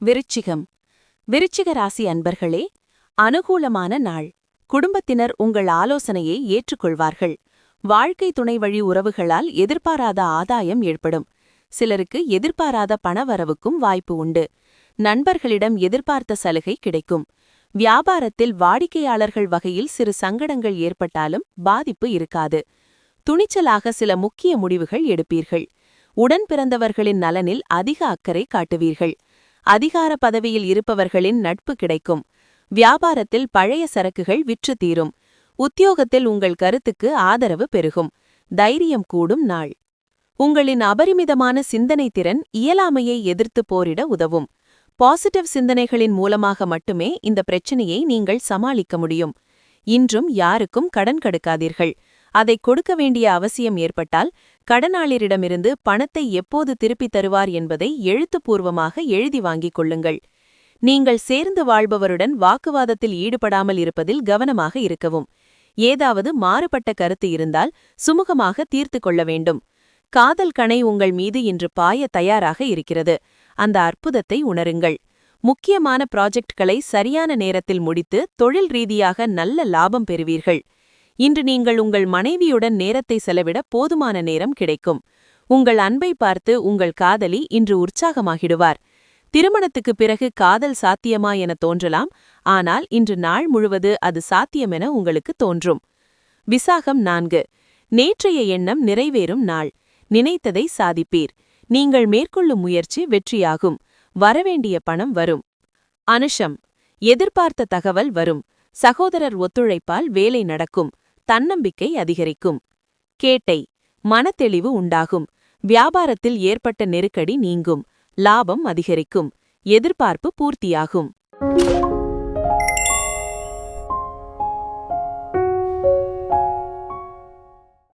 விருச்சிகம். விருச்சிக ராசி அன்பர்களே, அனுகூலமான நாள். குடும்பத்தினர் உங்கள் ஆலோசனையை ஏற்றுக்கொள்வார்கள். வாழ்க்கை துணை வழி உறவுகளால் எதிர்பாராத ஆதாயம் ஏற்படும். சிலருக்கு எதிர்பாராத பணவரவுக்கும் வாய்ப்பு உண்டு. நண்பர்களிடம் எதிர்பார்த்த சலுகை கிடைக்கும். வியாபாரத்தில் வாடிக்கையாளர்கள் வகையில் சிறு சங்கடங்கள் ஏற்பட்டாலும் பாதிப்பு இருக்காது. துணிச்சலாக சில முக்கிய முடிவுகள் எடுப்பீர்கள். உடன் பிறந்தவர்களின் நலனில் அதிக அக்கறை காட்டுவீர்கள். அதிகார பதவியில் இருப்பவர்களின் நட்பு கிடைக்கும். வியாபாரத்தில் பழைய சரக்குகள் விற்று தீரும். உத்தியோகத்தில் உங்கள் கருத்துக்கு ஆதரவு பெருகும். தைரியம் கூடும் நாள். உங்களின் அபரிமிதமான சிந்தனை திறன் இயலாமையை எதிர்த்து போரிட உதவும். பாசிட்டிவ் சிந்தனைகளின் மூலமாக மட்டுமே இந்த பிரச்சனையை நீங்கள் சமாளிக்க முடியும். இன்றும் யாருக்கும் கடன் கொடுக்காதீர்கள். அதை கொடுக்க வேண்டிய அவசியம் ஏற்பட்டால் கடனாளிரிடமிருந்து பணத்தை எப்போது திருப்பித் தருவார் என்பதை எழுத்துப்பூர்வமாக எழுதி வாங்கிக் கொள்ளுங்கள். நீங்கள் சேர்ந்து வாழ்பவருடன் வாக்குவாதத்தில் ஈடுபடாமல் இருப்பதில் கவனமாக இருக்கவும். ஏதாவது மாறுபட்ட கருத்து இருந்தால் சுமூகமாக தீர்த்து கொள்ள வேண்டும். காதல் கணை உங்கள் மீது இன்று பாய தயாராக இருக்கிறது. அந்த அற்புதத்தை உணருங்கள். முக்கியமான ப்ராஜெக்ட்களை சரியான நேரத்தில் முடித்து தொழில் ரீதியாக நல்ல லாபம் பெறுவீர்கள். இன்று நீங்கள் உங்கள் மனைவியுடன் நேரத்தை செலவிட போதுமான நேரம் கிடைக்கும். உங்கள் அன்பை பார்த்து உங்கள் காதலி இன்று உற்சாகமாகிடுவார். திருமணத்துக்கு பிறகு காதல் சாத்தியமா என தோன்றலாம், ஆனால் இன்று நாள் முழுவது அது சாத்தியமென உங்களுக்கு தோன்றும். விசாகம் 4. நேற்றைய எண்ணம் நிறைவேறும் நாள். நினைத்ததை சாதிப்பீர். நீங்கள் மேற்கொள்ளும் முயற்சி வெற்றியாகும். வரவேண்டிய பணம் வரும். அனுஷம். எதிர்பார்த்த தகவல் வரும். சகோதரர் ஒத்துழைப்பால் வேலை நடக்கும். தன்னம்பிக்கை அதிகரிக்கும். கேட்டை. மனத்தெளிவு உண்டாகும். வியாபாரத்தில் ஏற்பட்ட நெருக்கடி நீங்கும். லாபம் அதிகரிக்கும். எதிர்பார்ப்பு பூர்த்தியாகும்.